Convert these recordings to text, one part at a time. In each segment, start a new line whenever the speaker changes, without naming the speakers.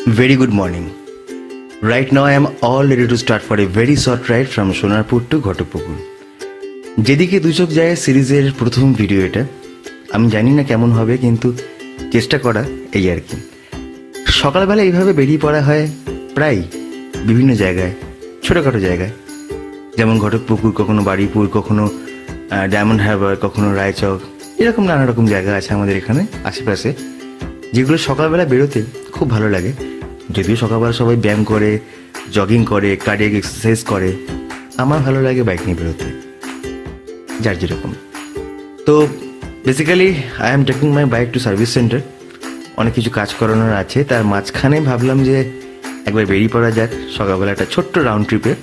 Very good morning. Right now I am all ready to start for a very short ride from Sonarpur to Ghotokpukur. যেদিকে দুচোখ যায় সিরিজের প্রথম video এটা। আমি জানি না কেমন হবে, কিন্তু চেষ্টা করা এই আর কি। সকালবেলা এইভাবে বেরিয়ে পড়া হয় প্রায় বিভিন্ন জায়গায়, ছোটোখাটো জায়গায়, যেমন ঘটকপুকুর, কখনো বারুইপুর, কখনো ডায়মন্ড হারবার, কখনো রায়চক, এরকম নানা রকম জায়গা আছে আমাদের এখানে আশেপাশে, যেগুলো সকালবেলা বেরোতে খুব ভালো লাগে। যদিও সকালবেলা সবাই ব্যায়াম করে, জগিং করে, কার্ডিয়াক এক্সারসাইজ করে, আমার ভালো লাগে বাইক নিয়ে বেরোতে, যার যেরকম। তো basically I am taking my bike to service centre. অনেক কিছু কাজ করানোর আছে, তার মাঝখানে ভাবলাম যে একবার বেরিয়ে পড়া যাক সকালবেলা একটা ছোট্ট রাউন্ড ট্রিপে।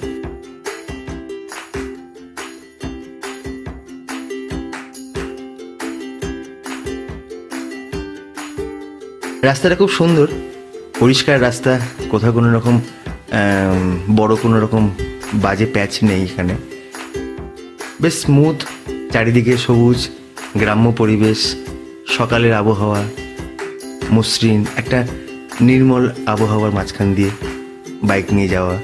রাস্তাটা খুব সুন্দর, পরিষ্কার রাস্তা, কোথাও কোনো রকম বড় কোনো রকম বাজে প্যাচ নেই এখানে। বেশ স্মুথ, চারিদিকে সবুজ, গ্রাম্য পরিবেশ, সকালের আবহাওয়া, মসৃণ একটা নির্মল আবহাওয়ার মাঝখান দিয়ে বাইক নিয়ে যাওয়া।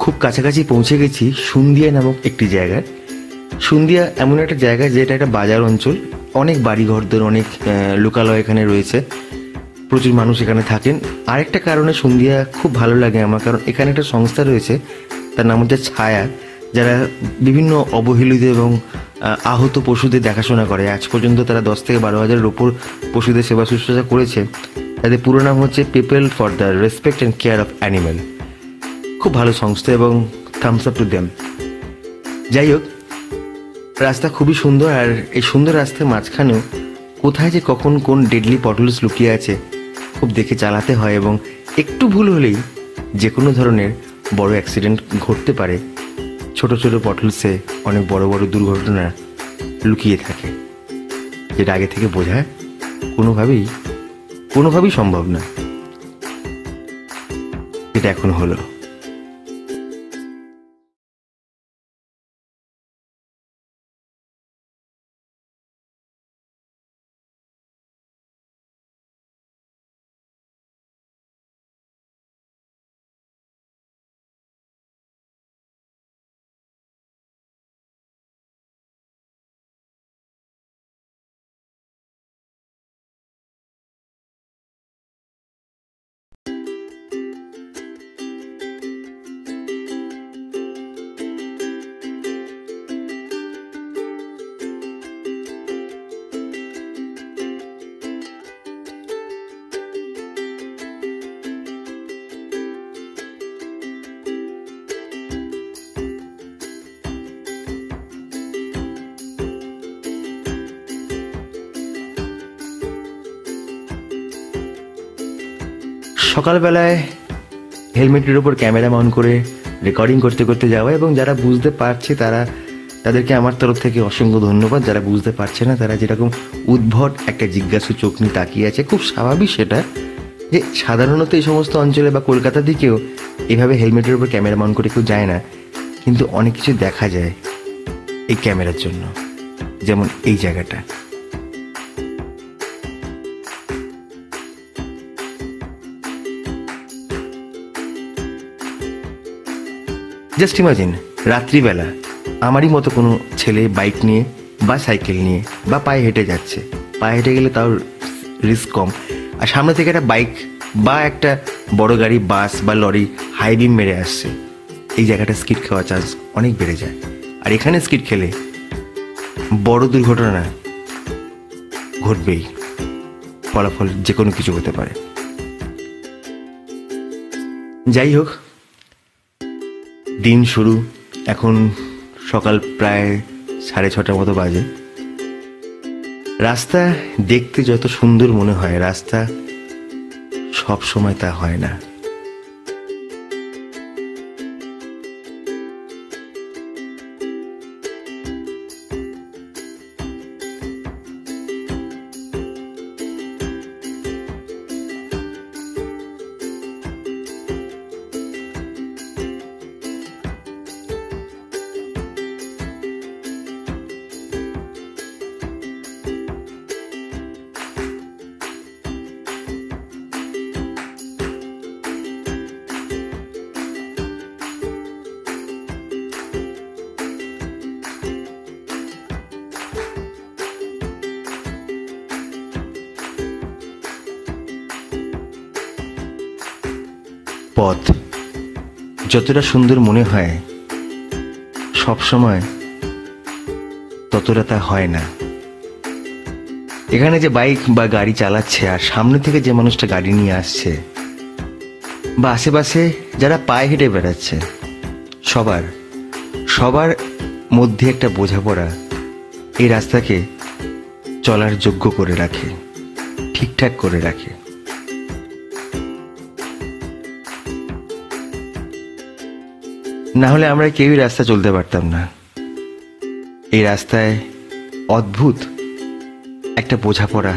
খুব কাছাকাছি পৌঁছে গেছি সুন্দিয়া নামক একটি জায়গায়। সুন্দিয়া এমন একটা জায়গা যেটা একটা বাজার অঞ্চল, অনেক বাড়িঘরদের, অনেক লোকালয় এখানে রয়েছে, প্রচুর মানুষ এখানে থাকেন। আরেকটা কারণে সুন্দিয়া খুব ভালো লাগে আমার, কারণ এখানে একটা সংস্থা রয়েছে, তার নাম হচ্ছে ছায়া, যারা বিভিন্ন অবহেলিত এবং আহত পশুদের দেখাশোনা করে। আজ পর্যন্ত তারা 10 থেকে 12 হাজারের ওপর পশুদের সেবা শুশ্রূষা করেছে। তাদের পুরো নাম হচ্ছে people for the respect and care of animal. খুব ভালো সংস্থা এবং থামস আপ টু দেম। যাই হোক, রাস্তা খুবই সুন্দর, আর এই সুন্দর রাস্তার মাঝখানেও কোথায় যে কখন কোন ডেডলি পটলস লুকিয়ে আছে খুব দেখে চালাতে হয়, এবং একটু ভুল হলেই যে কোনো ধরনের বড় অ্যাক্সিডেন্ট ঘটতে পারে। ছোট ছোট পটলসে অনেক বড় বড় দুর্ঘটনা লুকিয়ে থাকে, যেটা আগে থেকে বোঝা কোনোভাবেই সম্ভব না। এটা এখন হলো। সকালবেলায় হেলমেটের ওপর ক্যামেরা মাউন্ট করে রেকর্ডিং করতে করতে যাওয়া, এবং যারা বুঝতে পারছে তাদেরকে আমার তরফ থেকে অসংখ্য ধন্যবাদ। যারা বুঝতে পারছে না, তারা যেরকম উদ্ভট একটা জিজ্ঞাসু চোখ নিয়ে তাকিয়ে আছে, খুব স্বাভাবিক সেটা, যে সাধারণত এই সমস্ত অঞ্চলে বা কলকাতা দিকেও এভাবে হেলমেটের ওপর ক্যামেরা মাউন্ট করে কেউ যায় না, কিন্তু অনেক কিছু দেখা যায় এই ক্যামেরার জন্য, যেমন এই জায়গাটা। জাস্ট ইমাজিন, রাত্রিবেলা আমারই মতো কোনো ছেলে বাইক নিয়ে বা সাইকেল নিয়ে বা পায়ে হেঁটে যাচ্ছে। পায়ে হেঁটে গেলে তাও রিস্ক কম, আর সামনে থেকে একটা বাইক বা একটা বড় গাড়ি, বাস বা লরি হাই বিম মেরে আসছে, এই জায়গাটা স্কিড খাওয়ার চান্স অনেক বেড়ে যায়। আর এখানে স্কিড খেলে বড় দুর্ঘটনা ঘটবেই, ফলাফল যে কোনো কিছু হতে পারে। যাই হোক, দিন শুরু, এখন সকাল প্রায় 6:30 মতো বাজে। রাস্তা দেখতে যত সুন্দর মনে হয়, রাস্তা সব সময় তা হয় না। পথ যতটা সুন্দর মনে হয় সবসময় ততটা তা হয় না। এখানে যে বাইক বা গাড়ি চালাচ্ছে আর সামনে থেকে যে মানুষটা গাড়ি নিয়ে আসছে বা আশেপাশে যারা পায়ে হেঁটে বেড়াচ্ছে, সবার মধ্যে একটা বোঝাপড়া এই রাস্তাকে চলার যোগ্য করে রাখে, ঠিকঠাক করে রাখে। না হলে আমরা কেউই রাস্তা চলতে পারতাম না। এই রাস্তায় অদ্ভুত একটা বোঝাপড়া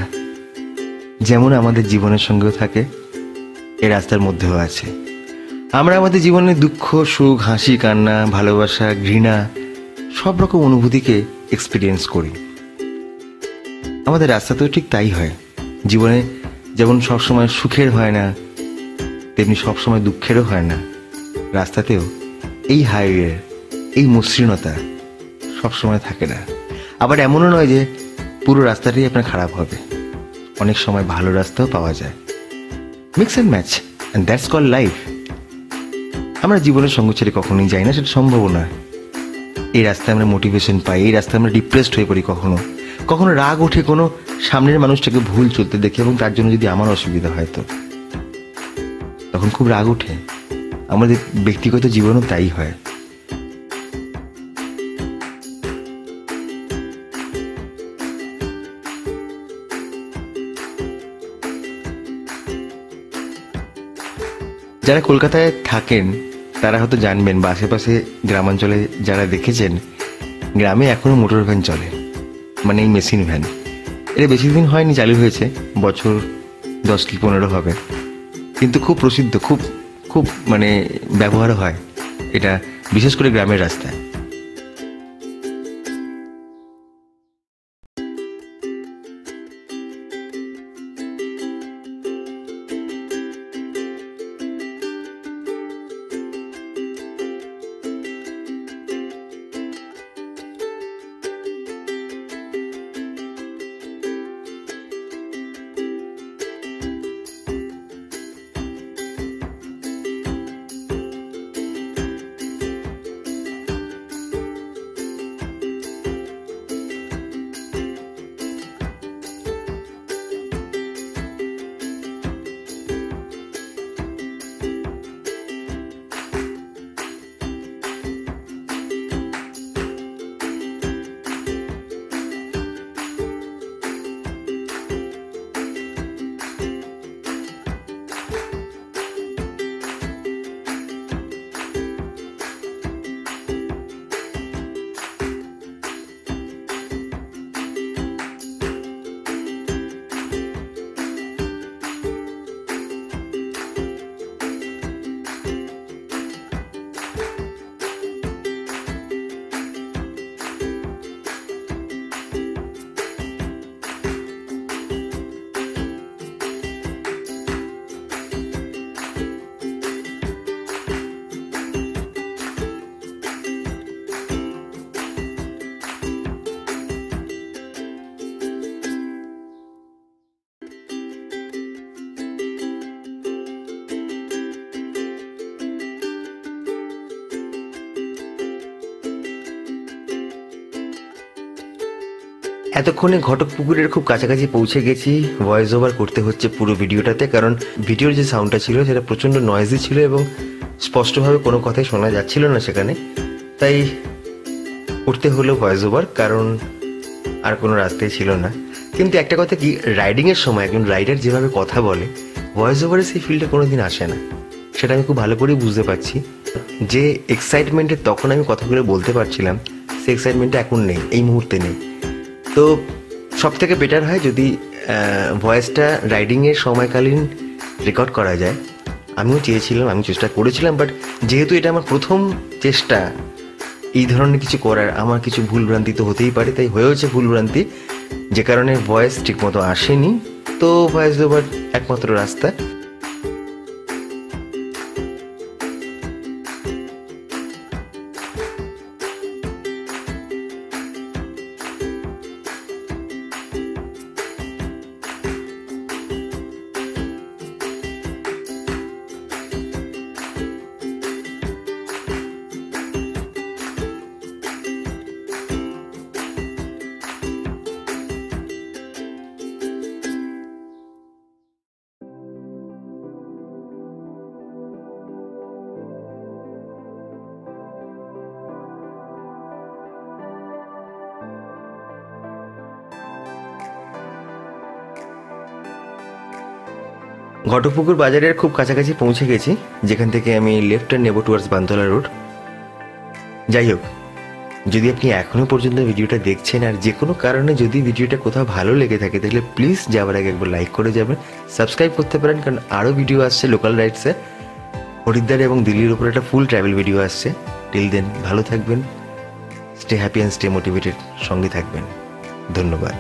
যেমন আমাদের জীবনের সঙ্গেও থাকে, এই রাস্তার মধ্যেও আছে। আমরা আমাদের জীবনে দুঃখ, সুখ, হাসি, কান্না, ভালোবাসা, ঘৃণা সব রকম অনুভূতিকে এক্সপিরিয়েন্স করি। আমাদের রাস্তাতেও ঠিক তাই হয়। জীবনে যেমন সবসময় সুখের হয় না, তেমনি সবসময় দুঃখেরও হয় না। রাস্তাতেও এই হাইওয়ের এই মসৃণতা সবসময় থাকে না। আবার এমনও নয় যে পুরো রাস্তাটাই আপনার খারাপ হবে, অনেক সময় ভালো রাস্তাও পাওয়া যায়। Mix and match, and that's call life. আমরা জীবনের সঙ্গ ছেড়ে কখনোই যাই না, সেটা সম্ভব না। এই রাস্তায় আমরা মোটিভেশন পাই, এই রাস্তায় আমরা ডিপ্রেসড হয়ে পড়ি। কখনো রাগ ওঠে কোনো সামনের মানুষটাকে ভুল চলতে দেখে, এবং তার জন্য যদি আমার অসুবিধা হয় তো তখন খুব রাগ ওঠে। আমাদের ব্যক্তিগত জীবনও তাই হয়। যারা কলকাতায় থাকেন তারা হয়তো জানবেন, বা আশেপাশে গ্রামাঞ্চলে যারা দেখেছেন, গ্রামে এখনো মোটর ভ্যান চলে, মানে এই মেশিন ভ্যান। এটা বেশি দিন হয়নি চালু হয়েছে, বছর 10 কি 15 হবে, কিন্তু খুব প্রসিদ্ধ, খুব খুব মানে ব্যবহার হয় এটা, বিশেষ করে গ্রামের রাস্তায়। এতক্ষণে ঘটকপুকুরের খুব কাছাকাছি পৌঁছে গেছি। ভয়েস ওভার করতে হচ্ছে পুরো ভিডিওটাতে, কারণ ভিডিওর যে সাউন্ডটা ছিল সেটা প্রচণ্ড নয়েজি ছিল এবং স্পষ্টভাবে কোনো কথাই শোনা যাচ্ছিল না সেখানে। তাই উঠতে হলো ভয়েস ওভার, কারণ আর কোনো রাস্তাই ছিল না। কিন্তু একটা কথা কি, রাইডিংয়ের সময় একজন রাইডার যেভাবে কথা বলে, ভয়েস ওভারে সেই ফিলটা কোনো দিন আসে না। সেটা আমি খুব ভালো করেই বুঝতে পারছি। যে এক্সাইটমেন্টে তখন আমি কথাগুলো বলতে পারছিলাম, সেই এক্সাইটমেন্টটা এখন নেই, এই মুহূর্তে নেই। তো সব থেকে বেটার হয় যদি ভয়েসটা রাইডিংয়ের সময়কালীন রেকর্ড করা যায়। আমিও চেয়েছিলাম, আমি চেষ্টা করেছিলাম, বাট যেহেতু এটা আমার প্রথম চেষ্টা এই ধরনের কিছু করার, আমার কিছু ভুলভ্রান্তি তো হতেই পারে, তাই হয়েছে ভুলভ্রান্তি, যে কারণে ভয়েস ঠিকমতো আসেনি। তো ভয়েস ওভার একমাত্র রাস্তা। ঘটকপুকুর বাজারের খুব কাছাকাছি পৌঁছে গেছি, যেখান থেকে আমি লেফট টার্ন নেব টুয়ার্ডস বানতলা রোড। যাই হোক, যদি আপনি এখনও পর্যন্ত ভিডিওটা দেখছেন আর যে কোনো কারণে যদি ভিডিওটা কোথাও ভালো লেগে থাকে, তাহলে প্লিজ যাওয়ার আগে একবার লাইক করে যাবেন, সাবস্ক্রাইব করতে পারেন, কারণ আরও ভিডিও আসছে লোকাল রাইডসে। হরিদ্বার এবং দিল্লির উপর একটা ফুল ট্রাভেল ভিডিও আসছে। টিল দেন ভালো থাকবেন, stay happy and stay motivated, সঙ্গে থাকবেন। ধন্যবাদ।